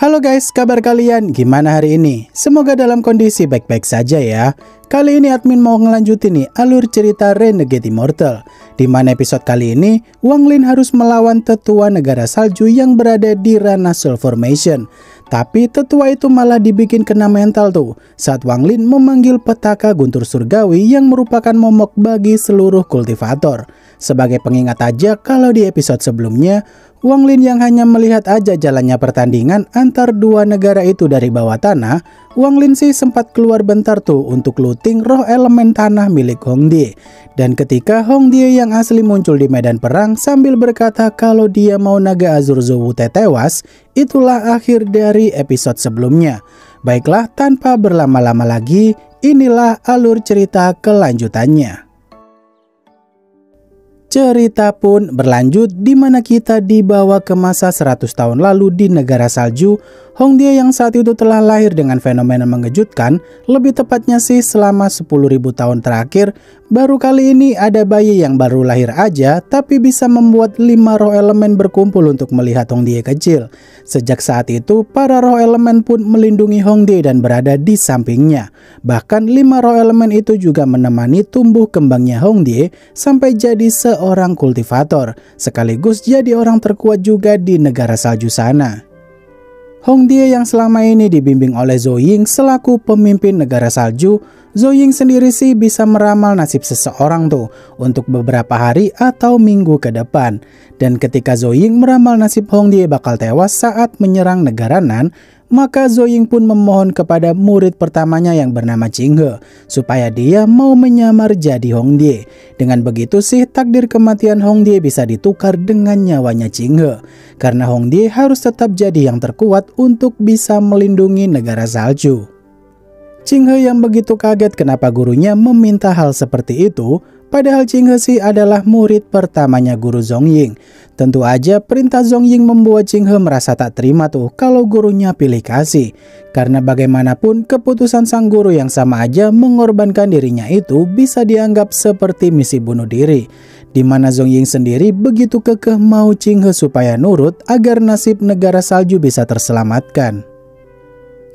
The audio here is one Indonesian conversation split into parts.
Halo guys, kabar kalian gimana hari ini? Semoga dalam kondisi baik-baik saja ya. Kali ini admin mau ngelanjutin nih alur cerita Renegade Immortal, di mana episode kali ini Wang Lin harus melawan tetua negara salju yang berada di ranah Soul Formation. Tapi tetua itu malah dibikin kena mental tuh saat Wang Lin memanggil petaka guntur surgawi yang merupakan momok bagi seluruh kultivator. Sebagai pengingat aja kalau di episode sebelumnya Wang Lin yang hanya melihat aja jalannya pertandingan antar dua negara itu dari bawah tanah, Wang Lin sih sempat keluar bentar tuh untuk looting roh elemen tanah milik Hong Die. Dan ketika Hong Die yang asli muncul di medan perang sambil berkata kalau dia mau naga Azur Zowute tewas, itulah akhir dari episode sebelumnya. Baiklah, tanpa berlama-lama lagi, inilah alur cerita kelanjutannya. Cerita pun berlanjut di mana kita dibawa ke masa 100 tahun lalu di negara salju. Hong Die yang saat itu telah lahir dengan fenomena mengejutkan, lebih tepatnya sih selama 10.000 tahun terakhir. Baru kali ini ada bayi yang baru lahir aja tapi bisa membuat 5 roh elemen berkumpul untuk melihat Hong Die kecil. Sejak saat itu para roh elemen pun melindungi Hong Die dan berada di sampingnya. Bahkan 5 roh elemen itu juga menemani tumbuh kembangnya Hong Die sampai jadi seorang kultivator, sekaligus jadi orang terkuat juga di negara salju sana. Hong Die yang selama ini dibimbing oleh Zhou Ying selaku pemimpin negara salju, Zhou Ying sendiri sih bisa meramal nasib seseorang tuh untuk beberapa hari atau minggu ke depan. Dan ketika Zhou Ying meramal nasib Hong Die bakal tewas saat menyerang negara Nan, maka Zhou Ying pun memohon kepada murid pertamanya yang bernama Qing He supaya dia mau menyamar jadi Hong Die. Dengan begitu sih takdir kematian Hong Die bisa ditukar dengan nyawanya Qing He, karena Hong Die harus tetap jadi yang terkuat untuk bisa melindungi negara salju. Qing He yang begitu kaget kenapa gurunya meminta hal seperti itu, padahal Qing He sih adalah murid pertamanya guru Zhong Ying. Tentu aja perintah Zhong Ying membuat Qing He merasa tak terima tuh kalau gurunya pilih kasih. Karena bagaimanapun keputusan sang guru yang sama aja mengorbankan dirinya itu bisa dianggap seperti misi bunuh diri. Di mana Zhong Ying sendiri begitu kekeh mau Qing He supaya nurut agar nasib negara salju bisa terselamatkan.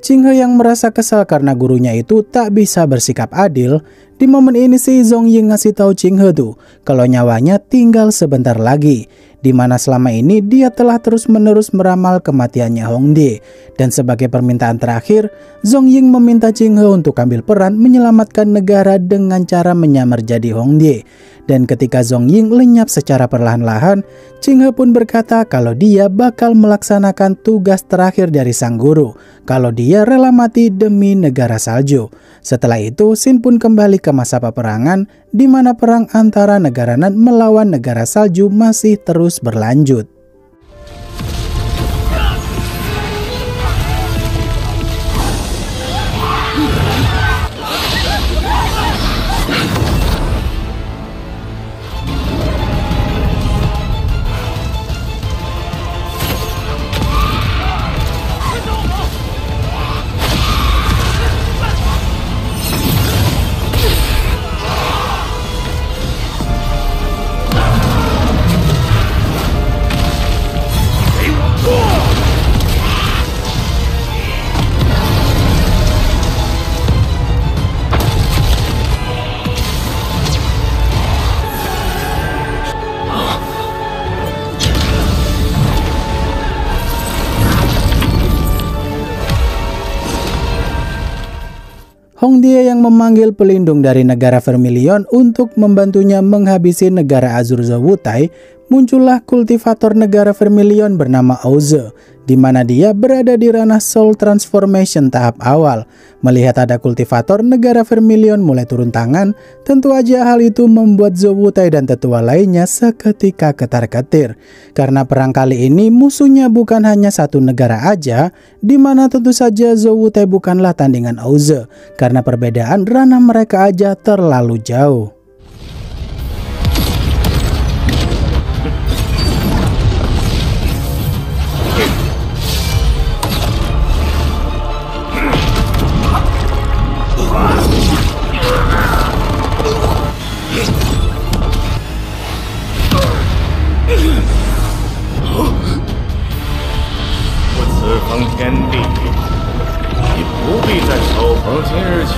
Qing He yang merasa kesal karena gurunya itu tak bisa bersikap adil. Di momen ini sih Zhong Ying ngasih tahu Qing He tuh kalau nyawanya tinggal sebentar lagi, di mana selama ini dia telah terus-menerus meramal kematiannya Hong Die. Dan sebagai permintaan terakhir, Zhong Ying meminta Qing He untuk ambil peran menyelamatkan negara dengan cara menyamar jadi Hong Die. Dan ketika Zhong Ying lenyap secara perlahan-lahan, Qing He pun berkata kalau dia bakal melaksanakan tugas terakhir dari sang guru, kalau dia rela mati demi negara salju. Setelah itu, Sin pun kembali ke masa peperangan, di mana perang antara negara Nan melawan negara salju masih terus berlanjut. Hong Die yang memanggil pelindung dari negara Vermilion untuk membantunya menghabisi negara Azur Zowutai, muncullah kultivator negara Vermilion bernama Auze, di mana dia berada di ranah Soul Transformation tahap awal. Melihat ada kultivator negara Vermilion mulai turun tangan, tentu aja hal itu membuat Zowutai dan tetua lainnya seketika ketar-ketir. Karena perang kali ini musuhnya bukan hanya satu negara aja, di mana tentu saja Zowutai bukanlah tandingan Auze, karena perbedaan ranah mereka aja terlalu jauh. 苍天地，你不必在手逢今日起。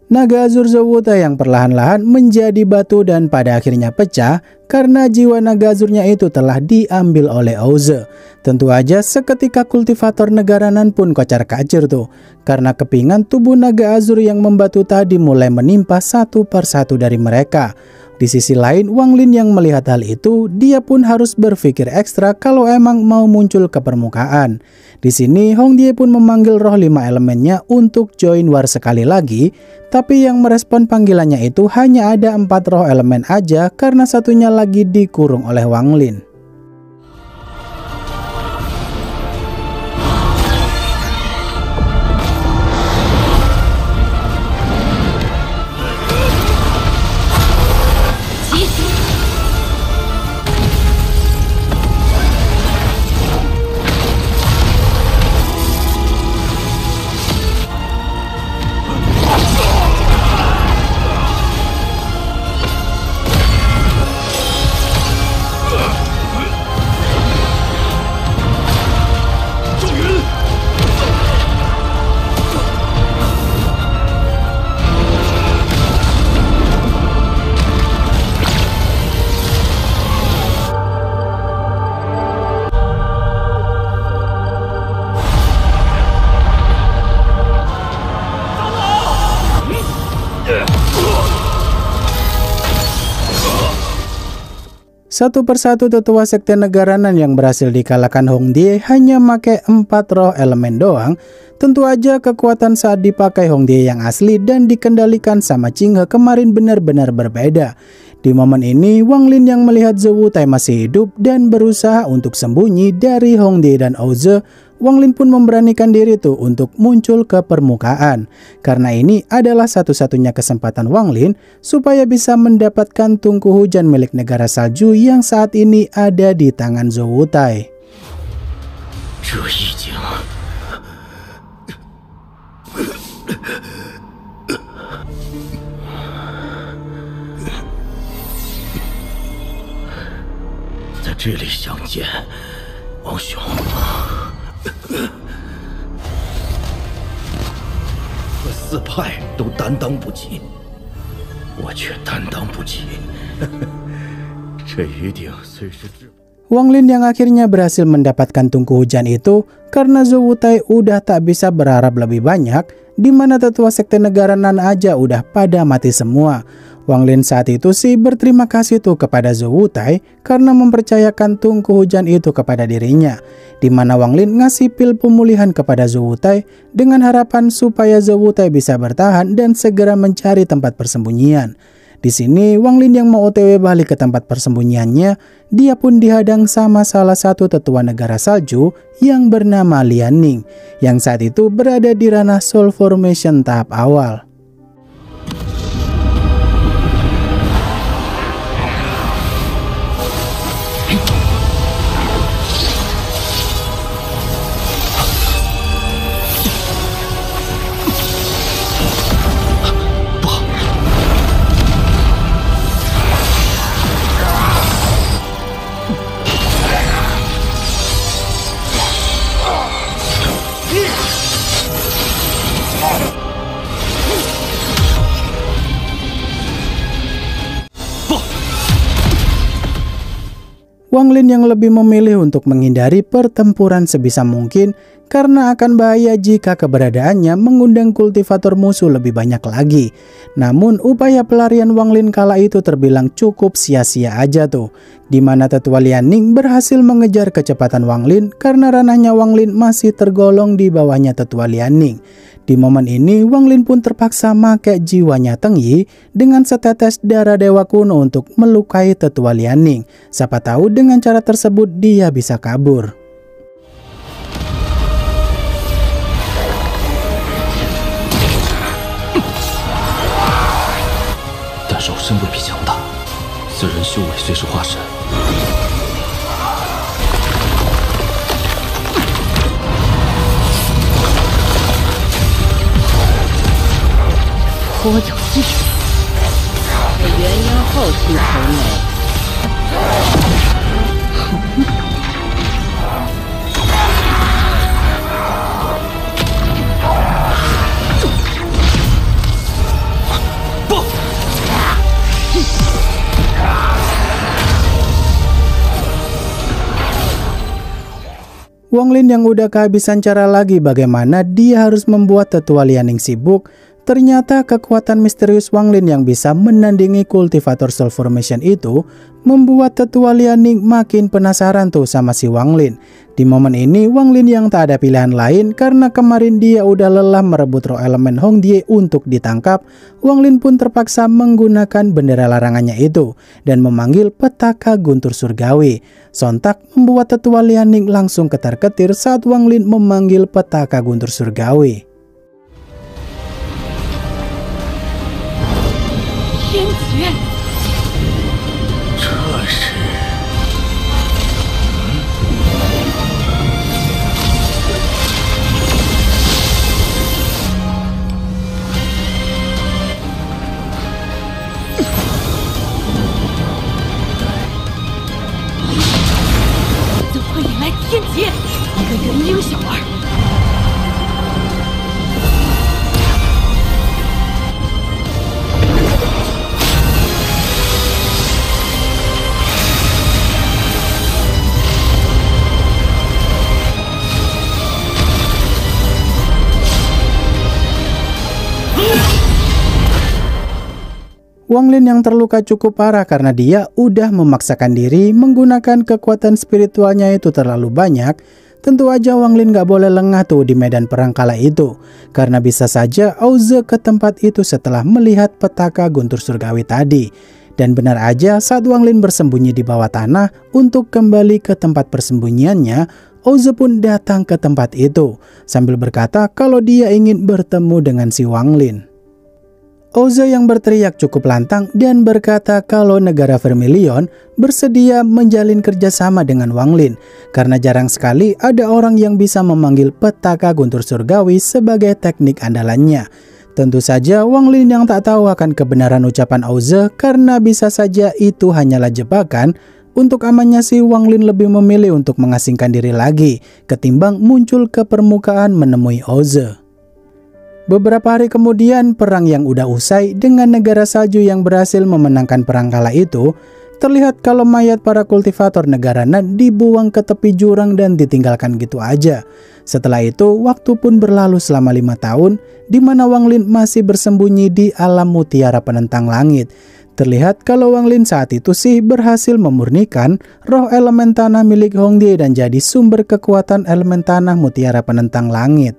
Naga Azur Zowutai yang perlahan-lahan menjadi batu dan pada akhirnya pecah karena jiwa naga azurnya itu telah diambil oleh Ouze. Tentu aja seketika kultivator negara Nan pun kocar-kacir tuh, karena kepingan tubuh naga azur yang membatu tadi mulai menimpa satu persatu dari mereka. Di sisi lain, Wang Lin yang melihat hal itu, dia pun harus berpikir ekstra kalau emang mau muncul ke permukaan. Di sini, Hong Die pun memanggil roh 5 elemennya untuk join war sekali lagi, tapi yang merespon panggilannya itu hanya ada 4 roh elemen aja karena satunya lagi dikurung oleh Wang Lin. Satu persatu tetua sekte negara Nan yang berhasil dikalahkan Hong Die hanya pakai 4 roh elemen doang. Tentu aja kekuatan saat dipakai Hong Die yang asli dan dikendalikan sama Ching He kemarin benar-benar berbeda. Di momen ini, Wang Lin yang melihat Zowutai masih hidup dan berusaha untuk sembunyi dari Hong Die dan Ouze, Wang Lin pun memberanikan diri tuh untuk muncul ke permukaan. Karena ini adalah satu-satunya kesempatan Wang Lin supaya bisa mendapatkan tungku hujan milik negara salju yang saat ini ada di tangan Zowutai. 在这里相见，王兄。 和4派都担当不起，我却担当不起。这一定虽是至。 Wang Lin yang akhirnya berhasil mendapatkan tungku hujan itu karena Zowutai udah tak bisa berharap lebih banyak, di mana tetua sekte negara Nan aja udah pada mati semua. Wang Lin saat itu sih berterima kasih tuh kepada Zowutai karena mempercayakan tungku hujan itu kepada dirinya, di mana Wang Lin ngasih pil pemulihan kepada Zowutai dengan harapan supaya Zowutai bisa bertahan dan segera mencari tempat persembunyian. Di sini Wang Lin yang mau OTW balik ke tempat persembunyiannya, dia pun dihadang sama salah satu tetua negara salju yang bernama Lian Ning, yang saat itu berada di ranah Soul Formation tahap awal. Wang Lin yang lebih memilih untuk menghindari pertempuran sebisa mungkin karena akan bahaya jika keberadaannya mengundang kultivator musuh lebih banyak lagi. Namun upaya pelarian Wang Lin kala itu terbilang cukup sia-sia aja tuh, di mana tetua Lian Ning berhasil mengejar kecepatan Wang Lin karena ranahnya Wang Lin masih tergolong di bawahnya tetua Lian Ning. Di momen ini, Wang Lin pun terpaksa make jiwanya Teng Yi dengan setetes darah dewa kuno untuk melukai tetua Lian Ning. Siapa tahu dengan cara tersebut dia bisa kabur. Tapi 身位比强大，自人修为虽是化神，颇有意思。这元婴后期成美。Wang Lin yang udah kehabisan cara lagi bagaimana dia harus membuat Tetua Lianing sibuk. Ternyata kekuatan misterius Wang Lin yang bisa menandingi kultivator Soul Formation itu membuat Tetua Lianing makin penasaran tuh sama si Wang Lin. Di momen ini Wang Lin yang tak ada pilihan lain karena kemarin dia udah lelah merebut roh elemen Hongdie untuk ditangkap. Wang Lin pun terpaksa menggunakan bendera larangannya itu dan memanggil petaka guntur surgawi. Sontak membuat Tetua Lianing langsung ketar-ketir saat Wang Lin memanggil petaka guntur surgawi. 天劫，这是怎会引来天劫？一个元婴小儿。 Wang Lin yang terluka cukup parah karena dia udah memaksakan diri menggunakan kekuatan spiritualnya itu terlalu banyak. Tentu aja Wang Lin gak boleh lengah tuh di medan perang kala itu. Karena bisa saja Auze ke tempat itu setelah melihat petaka guntur surgawi tadi. Dan benar aja saat Wang Lin bersembunyi di bawah tanah untuk kembali ke tempat persembunyiannya, Auze pun datang ke tempat itu sambil berkata kalau dia ingin bertemu dengan si Wang Lin. Auze yang berteriak cukup lantang dan berkata kalau negara Vermilion bersedia menjalin kerjasama dengan Wang Lin karena jarang sekali ada orang yang bisa memanggil petaka guntur surgawi sebagai teknik andalannya. Tentu saja Wang Lin yang tak tahu akan kebenaran ucapan Auze karena bisa saja itu hanyalah jebakan. Untuk amannya si Wang Lin lebih memilih untuk mengasingkan diri lagi ketimbang muncul ke permukaan menemui Auze. Beberapa hari kemudian, perang yang udah usai dengan negara salju yang berhasil memenangkan perang kala itu, terlihat kalau mayat para kultivator negara Nan dibuang ke tepi jurang dan ditinggalkan gitu aja. Setelah itu, waktu pun berlalu selama 5 tahun, di mana Wang Lin masih bersembunyi di alam mutiara penentang langit. Terlihat kalau Wang Lin saat itu sih berhasil memurnikan roh elemen tanah milik Hongdie dan jadi sumber kekuatan elemen tanah mutiara penentang langit.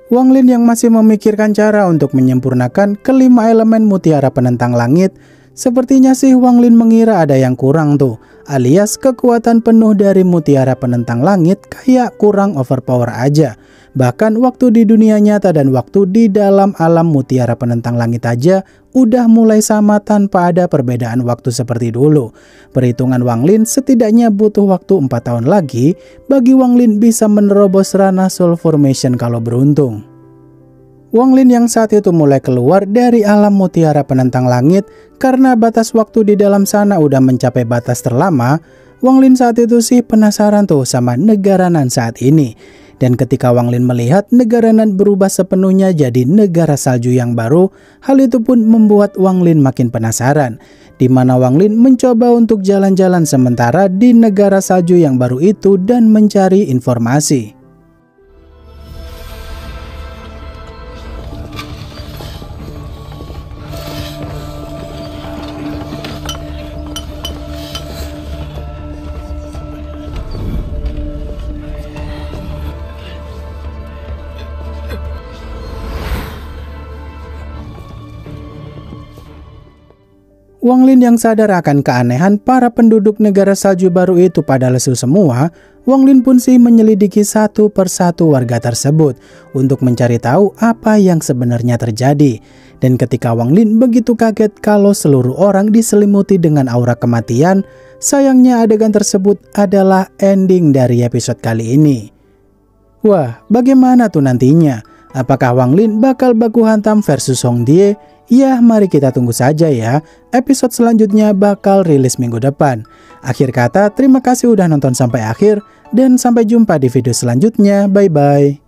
Wang Lin yang masih memikirkan cara untuk menyempurnakan kelima elemen mutiara penentang langit, sepertinya sih Wang Lin mengira ada yang kurang tuh, alias kekuatan penuh dari mutiara penentang langit kayak kurang overpower aja. Bahkan waktu di dunia nyata dan waktu di dalam alam mutiara penentang langit aja udah mulai sama tanpa ada perbedaan waktu seperti dulu. Perhitungan Wang Lin setidaknya butuh waktu 4 tahun lagi bagi Wang Lin bisa menerobos ranah Soul Formation kalau beruntung. Wang Lin yang saat itu mulai keluar dari alam mutiara penentang langit karena batas waktu di dalam sana udah mencapai batas terlama. Wang Lin saat itu sih penasaran tuh sama negara Nan saat ini. Dan ketika Wang Lin melihat negara Nan berubah sepenuhnya jadi negara salju yang baru, hal itu pun membuat Wang Lin makin penasaran. Di mana Wang Lin mencoba untuk jalan-jalan sementara di negara salju yang baru itu dan mencari informasi. Wang Lin yang sadar akan keanehan para penduduk negara salju baru itu pada lesu semua, Wang Lin pun menyelidiki satu persatu warga tersebut untuk mencari tahu apa yang sebenarnya terjadi. Dan ketika Wang Lin begitu kaget kalau seluruh orang diselimuti dengan aura kematian, sayangnya adegan tersebut adalah ending dari episode kali ini. Wah, bagaimana tuh nantinya? Apakah Wang Lin bakal baku hantam versus Hong Die? Ya, mari kita tunggu saja ya. Episode selanjutnya bakal rilis minggu depan. Akhir kata, terima kasih udah nonton sampai akhir dan sampai jumpa di video selanjutnya. Bye-bye.